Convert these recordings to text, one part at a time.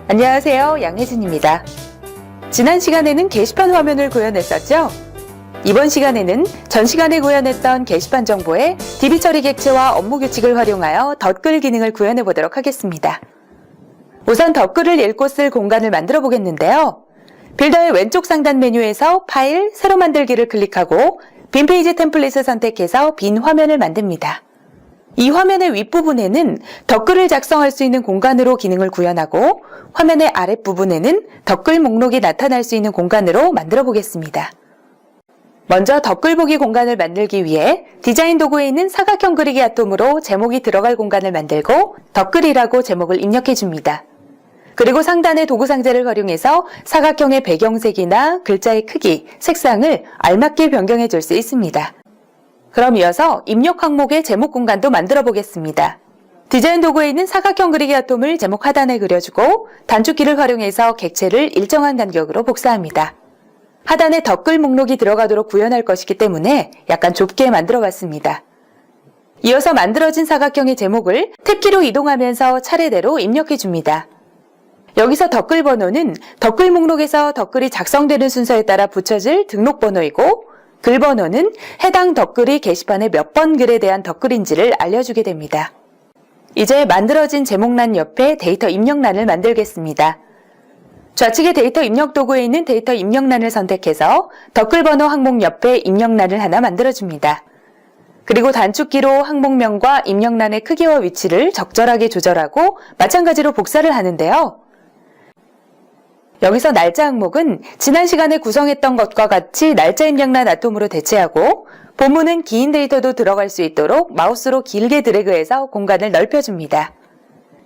안녕하세요, 양혜진입니다. 지난 시간에는 게시판 화면을 구현했었죠? 이번 시간에는 전 시간에 구현했던 게시판 정보에 DB 처리 객체와 업무 규칙을 활용하여 덧글 기능을 구현해 보도록 하겠습니다. 우선 덧글을 읽고 쓸 공간을 만들어 보겠는데요. 빌더의 왼쪽 상단 메뉴에서 파일, 새로 만들기를 클릭하고 빈 페이지 템플릿을 선택해서 빈 화면을 만듭니다. 이 화면의 윗부분에는 덧글을 작성할 수 있는 공간으로 기능을 구현하고 화면의 아랫부분에는 덧글 목록이 나타날 수 있는 공간으로 만들어 보겠습니다. 먼저 덧글 보기 공간을 만들기 위해 디자인 도구에 있는 사각형 그리기 아톰으로 제목이 들어갈 공간을 만들고 덧글이라고 제목을 입력해 줍니다. 그리고 상단의 도구 상자를 활용해서 사각형의 배경색이나 글자의 크기, 색상을 알맞게 변경해 줄 수 있습니다. 그럼 이어서 입력 항목의 제목 공간도 만들어 보겠습니다. 디자인 도구에 있는 사각형 그리기 아톰을 제목 하단에 그려주고 단축키를 활용해서 객체를 일정한 간격으로 복사합니다. 하단에 덧글 목록이 들어가도록 구현할 것이기 때문에 약간 좁게 만들어 봤습니다. 이어서 만들어진 사각형의 제목을 탭키로 이동하면서 차례대로 입력해 줍니다. 여기서 덧글 번호는 덧글 목록에서 덧글이 작성되는 순서에 따라 붙여질 등록 번호이고 글 번호는 해당 덧글이 게시판에 몇 번 글에 대한 덧글인지를 알려주게 됩니다. 이제 만들어진 제목란 옆에 데이터 입력란을 만들겠습니다. 좌측의 데이터 입력 도구에 있는 데이터 입력란을 선택해서 덧글 번호 항목 옆에 입력란을 하나 만들어줍니다. 그리고 단축키로 항목명과 입력란의 크기와 위치를 적절하게 조절하고 마찬가지로 복사를 하는데요. 여기서 날짜 항목은 지난 시간에 구성했던 것과 같이 날짜 입력란 아톰으로 대체하고 본문은 긴 데이터도 들어갈 수 있도록 마우스로 길게 드래그해서 공간을 넓혀줍니다.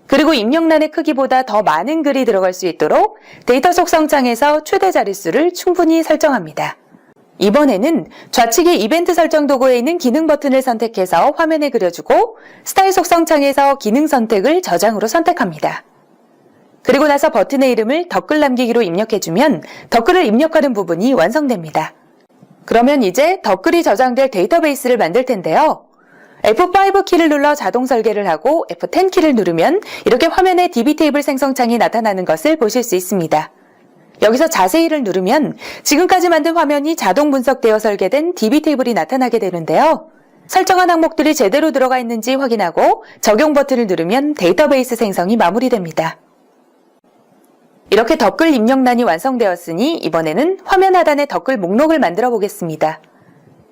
그리고 입력란의 크기보다 더 많은 글이 들어갈 수 있도록 데이터 속성 창에서 최대 자릿수를 충분히 설정합니다. 이번에는 좌측의 이벤트 설정 도구에 있는 기능 버튼을 선택해서 화면에 그려주고 스타일 속성 창에서 기능 선택을 저장으로 선택합니다. 그리고 나서 버튼의 이름을 덧글 남기기로 입력해주면 덧글을 입력하는 부분이 완성됩니다. 그러면 이제 덧글이 저장될 데이터베이스를 만들 텐데요. F5 키를 눌러 자동 설계를 하고 F10 키를 누르면 이렇게 화면에 DB 테이블 생성 창이 나타나는 것을 보실 수 있습니다. 여기서 자세히를 누르면 지금까지 만든 화면이 자동 분석되어 설계된 DB 테이블이 나타나게 되는데요. 설정한 항목들이 제대로 들어가 있는지 확인하고 적용 버튼을 누르면 데이터베이스 생성이 마무리됩니다. 이렇게 덧글 입력란이 완성되었으니 이번에는 화면 하단에 덧글 목록을 만들어 보겠습니다.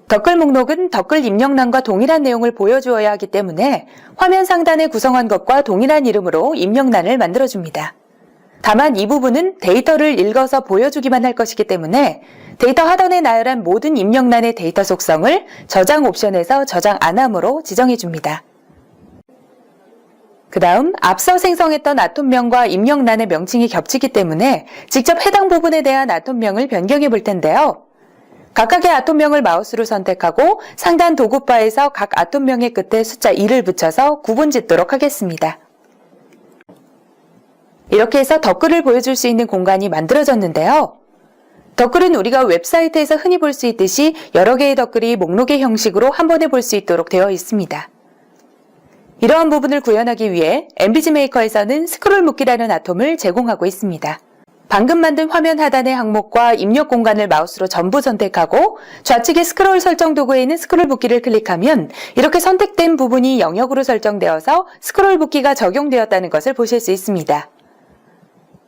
덧글 목록은 덧글 입력란과 동일한 내용을 보여주어야 하기 때문에 화면 상단에 구성한 것과 동일한 이름으로 입력란을 만들어줍니다. 다만 이 부분은 데이터를 읽어서 보여주기만 할 것이기 때문에 데이터 하단에 나열한 모든 입력란의 데이터 속성을 저장 옵션에서 저장 안함으로 지정해줍니다. 그 다음 앞서 생성했던 아톰명과 입력란의 명칭이 겹치기 때문에 직접 해당 부분에 대한 아톰명을 변경해 볼 텐데요. 각각의 아톰명을 마우스로 선택하고 상단 도구바에서 각 아톰명의 끝에 숫자 2를 붙여서 구분 짓도록 하겠습니다. 이렇게 해서 덧글을 보여줄 수 있는 공간이 만들어졌는데요. 덧글은 우리가 웹사이트에서 흔히 볼 수 있듯이 여러 개의 덧글이 목록의 형식으로 한 번에 볼 수 있도록 되어 있습니다. 이러한 부분을 구현하기 위해 MVG 메이커에서는 스크롤 묶기라는 아톰을 제공하고 있습니다. 방금 만든 화면 하단의 항목과 입력 공간을 마우스로 전부 선택하고 좌측의 스크롤 설정 도구에 있는 스크롤 묶기를 클릭하면 이렇게 선택된 부분이 영역으로 설정되어서 스크롤 묶기가 적용되었다는 것을 보실 수 있습니다.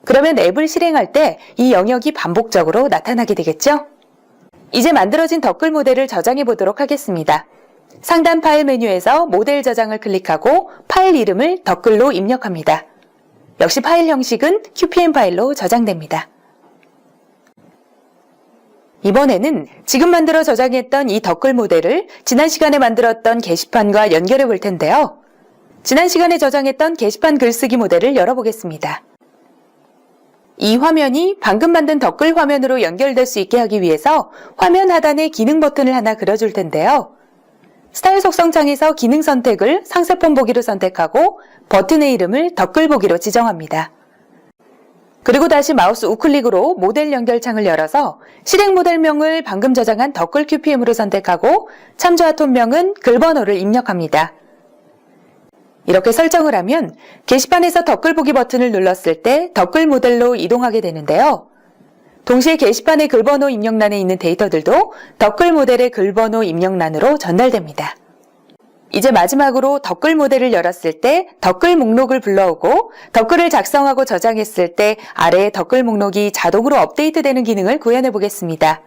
그러면 앱을 실행할 때 이 영역이 반복적으로 나타나게 되겠죠? 이제 만들어진 덧글 모델을 저장해 보도록 하겠습니다. 상단 파일 메뉴에서 모델 저장을 클릭하고 파일 이름을 덧글로 입력합니다. 역시 파일 형식은 QPM 파일로 저장됩니다. 이번에는 지금 만들어 저장했던 이 덧글 모델을 지난 시간에 만들었던 게시판과 연결해 볼 텐데요. 지난 시간에 저장했던 게시판 글쓰기 모델을 열어보겠습니다. 이 화면이 방금 만든 덧글 화면으로 연결될 수 있게 하기 위해서 화면 하단에 기능 버튼을 하나 그려줄 텐데요. 스타일 속성 창에서 기능 선택을 상세폰 보기로 선택하고 버튼의 이름을 덧글 보기로 지정합니다. 그리고 다시 마우스 우클릭으로 모델 연결 창을 열어서 실행 모델명을 방금 저장한 덧글 QPM으로 선택하고 참조 아톰명은 글 번호를 입력합니다. 이렇게 설정을 하면 게시판에서 댓글 보기 버튼을 눌렀을 때 댓글 모델로 이동하게 되는데요. 동시에 게시판의 글번호 입력란에 있는 데이터들도 댓글 모델의 글번호 입력란으로 전달됩니다. 이제 마지막으로 댓글 모델을 열었을 때 댓글 목록을 불러오고 댓글을 작성하고 저장했을 때 아래에 댓글 목록이 자동으로 업데이트되는 기능을 구현해 보겠습니다.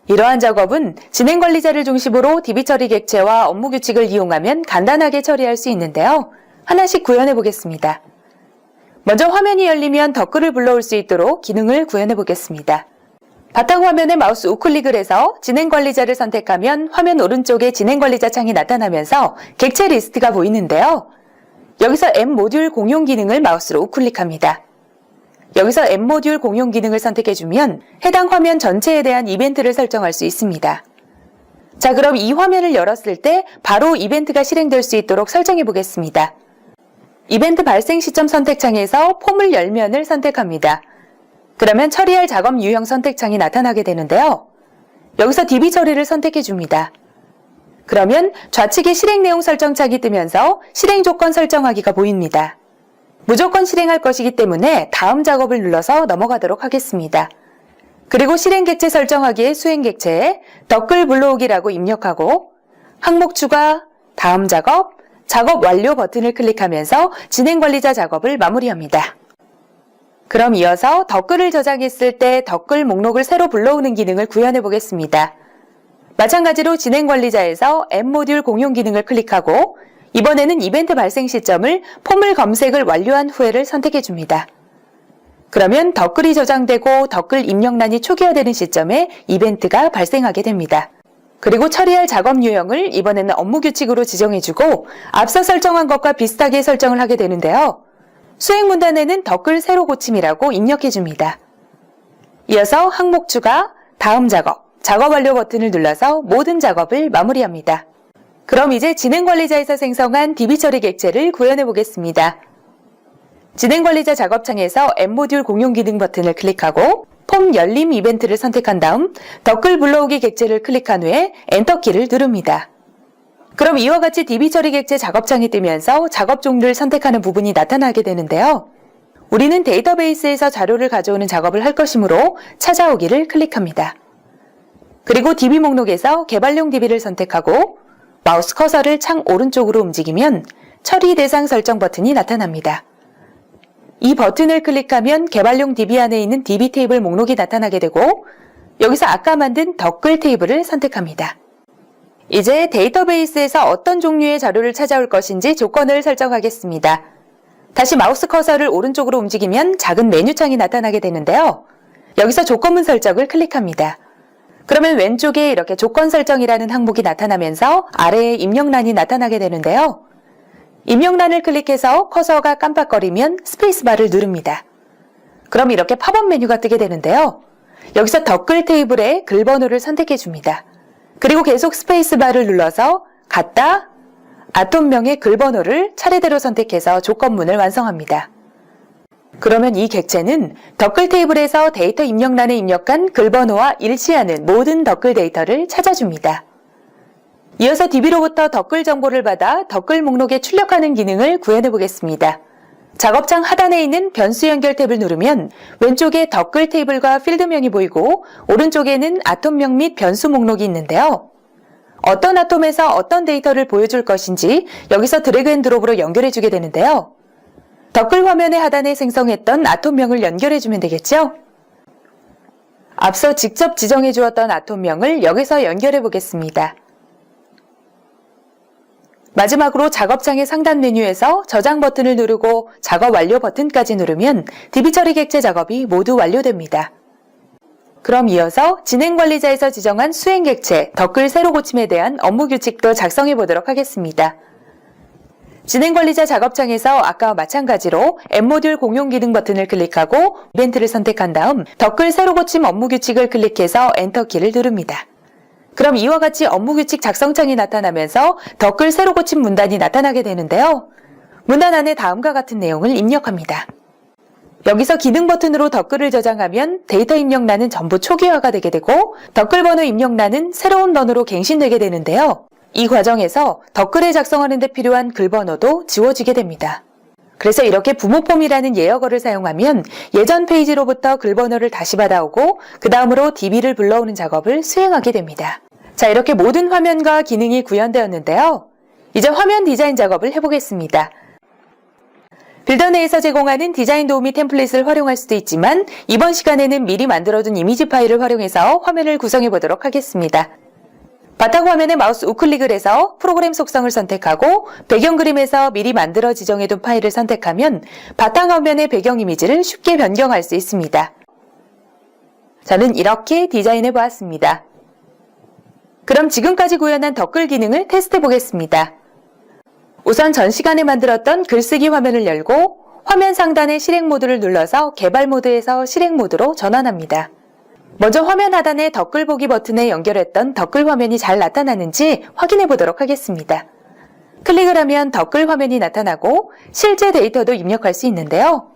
이러한 작업은 진행 관리자를 중심으로 DB 처리 객체와 업무 규칙을 이용하면 간단하게 처리할 수 있는데요. 하나씩 구현해 보겠습니다. 먼저 화면이 열리면 댓글을 불러올 수 있도록 기능을 구현해 보겠습니다. 바탕화면에 마우스 우클릭을 해서 진행 관리자를 선택하면 화면 오른쪽에 진행 관리자 창이 나타나면서 객체 리스트가 보이는데요. 여기서 M 모듈 공용 기능을 마우스로 우클릭합니다. 여기서 M 모듈 공용 기능을 선택해주면 해당 화면 전체에 대한 이벤트를 설정할 수 있습니다. 자, 그럼 이 화면을 열었을 때 바로 이벤트가 실행될 수 있도록 설정해 보겠습니다. 이벤트 발생 시점 선택창에서 폼을 열면을 선택합니다. 그러면 처리할 작업 유형 선택창이 나타나게 되는데요. 여기서 DB 처리를 선택해 줍니다. 그러면 좌측에 실행 내용 설정창이 뜨면서 실행 조건 설정하기가 보입니다. 무조건 실행할 것이기 때문에 다음 작업을 눌러서 넘어가도록 하겠습니다. 그리고 실행 객체 설정하기에 수행 객체에 댓글 불러오기라고 입력하고 항목 추가, 다음 작업, 작업 완료 버튼을 클릭하면서 진행 관리자 작업을 마무리합니다. 그럼 이어서 댓글을 저장했을 때 댓글 목록을 새로 불러오는 기능을 구현해 보겠습니다. 마찬가지로 진행 관리자에서 M 모듈 공용 기능을 클릭하고 이번에는 이벤트 발생 시점을 폼을 검색을 완료한 후에를 선택해 줍니다. 그러면 댓글이 저장되고 댓글 입력란이 초기화되는 시점에 이벤트가 발생하게 됩니다. 그리고 처리할 작업 유형을 이번에는 업무 규칙으로 지정해주고 앞서 설정한 것과 비슷하게 설정을 하게 되는데요. 수행 문단에는 댓글 새로 고침이라고 입력해줍니다. 이어서 항목 추가, 다음 작업, 작업 완료 버튼을 눌러서 모든 작업을 마무리합니다. 그럼 이제 진행 관리자에서 생성한 DB 처리 객체를 구현해 보겠습니다. 진행 관리자 작업창에서 M 모듈 공용 기능 버튼을 클릭하고 폼 열림 이벤트를 선택한 다음 댓글 불러오기 객체를 클릭한 후에 엔터키를 누릅니다. 그럼 이와 같이 DB 처리 객체 작업창이 뜨면서 작업 종류를 선택하는 부분이 나타나게 되는데요. 우리는 데이터베이스에서 자료를 가져오는 작업을 할 것이므로 찾아오기를 클릭합니다. 그리고 DB 목록에서 개발용 DB를 선택하고 마우스 커서를 창 오른쪽으로 움직이면 처리 대상 설정 버튼이 나타납니다. 이 버튼을 클릭하면 개발용 DB 안에 있는 DB 테이블 목록이 나타나게 되고 여기서 아까 만든 댓글 테이블을 선택합니다. 이제 데이터베이스에서 어떤 종류의 자료를 찾아올 것인지 조건을 설정하겠습니다. 다시 마우스 커서를 오른쪽으로 움직이면 작은 메뉴창이 나타나게 되는데요. 여기서 조건문 설정을 클릭합니다. 그러면 왼쪽에 이렇게 조건 설정이라는 항목이 나타나면서 아래에 입력란이 나타나게 되는데요. 입력란을 클릭해서 커서가 깜빡거리면 스페이스바를 누릅니다. 그럼 이렇게 팝업 메뉴가 뜨게 되는데요. 여기서 댓글 테이블에 글번호를 선택해 줍니다. 그리고 계속 스페이스바를 눌러서 갖다 아톰명의 글번호를 차례대로 선택해서 조건문을 완성합니다. 그러면 이 객체는 댓글 테이블에서 데이터 입력란에 입력한 글번호와 일치하는 모든 댓글 데이터를 찾아줍니다. 이어서 DB로부터 댓글 정보를 받아 댓글 목록에 출력하는 기능을 구현해 보겠습니다. 작업창 하단에 있는 변수 연결 탭을 누르면 왼쪽에 댓글 테이블과 필드명이 보이고 오른쪽에는 아톰명 및 변수 목록이 있는데요. 어떤 아톰에서 어떤 데이터를 보여줄 것인지 여기서 드래그 앤 드롭으로 연결해 주게 되는데요. 댓글 화면의 하단에 생성했던 아톰명을 연결해 주면 되겠죠? 앞서 직접 지정해 주었던 아톰명을 여기서 연결해 보겠습니다. 마지막으로 작업창의 상단 메뉴에서 저장 버튼을 누르고 작업 완료 버튼까지 누르면 DB 처리 객체 작업이 모두 완료됩니다. 그럼 이어서 진행 관리자에서 지정한 수행 객체, 댓글 새로 고침에 대한 업무 규칙도 작성해 보도록 하겠습니다. 진행 관리자 작업창에서 아까와 마찬가지로 M 모듈 공용 기능 버튼을 클릭하고 이벤트를 선택한 다음 댓글 새로 고침 업무 규칙을 클릭해서 엔터키를 누릅니다. 그럼 이와 같이 업무 규칙 작성창이 나타나면서 댓글 새로 고침 문단이 나타나게 되는데요. 문단 안에 다음과 같은 내용을 입력합니다. 여기서 기능 버튼으로 댓글을 저장하면 데이터 입력란은 전부 초기화가 되게 되고 댓글 번호 입력란은 새로운 번호로 갱신되게 되는데요. 이 과정에서 덧글을 작성하는 데 필요한 글 번호도 지워지게 됩니다. 그래서 이렇게 부모폼이라는 예역어를 사용하면 예전 페이지로부터 글 번호를 다시 받아오고 그 다음으로 DB를 불러오는 작업을 수행하게 됩니다. 자, 이렇게 모든 화면과 기능이 구현되었는데요. 이제 화면 디자인 작업을 해보겠습니다. 빌더 내에서 제공하는 디자인 도우미 템플릿을 활용할 수도 있지만 이번 시간에는 미리 만들어둔 이미지 파일을 활용해서 화면을 구성해 보도록 하겠습니다. 바탕 화면에 마우스 우클릭을 해서 프로그램 속성을 선택하고 배경 그림에서 미리 만들어 지정해둔 파일을 선택하면 바탕 화면의 배경 이미지를 쉽게 변경할 수 있습니다. 저는 이렇게 디자인해 보았습니다. 그럼 지금까지 구현한 덧글 기능을 테스트해 보겠습니다. 우선 전 시간에 만들었던 글쓰기 화면을 열고 화면 상단의 실행 모드를 눌러서 개발 모드에서 실행 모드로 전환합니다. 먼저 화면 하단의 덧글 보기 버튼에 연결했던 덧글 화면이 잘 나타나는지 확인해 보도록 하겠습니다. 클릭을 하면 덧글 화면이 나타나고 실제 데이터도 입력할 수 있는데요.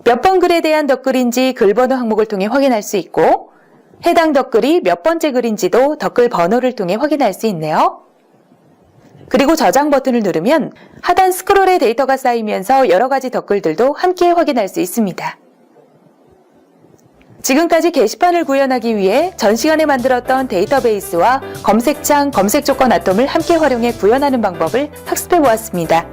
몇 번 글에 대한 덧글인지 글 번호 항목을 통해 확인할 수 있고 해당 덧글이 몇 번째 글인지도 덧글 번호를 통해 확인할 수 있네요. 그리고 저장 버튼을 누르면 하단 스크롤에 데이터가 쌓이면서 여러 가지 덧글들도 함께 확인할 수 있습니다. 지금까지 게시판을 구현하기 위해 전 시간에 만들었던 데이터베이스와 검색창, 검색 조건 아톰을 함께 활용해 구현하는 방법을 학습해 보았습니다.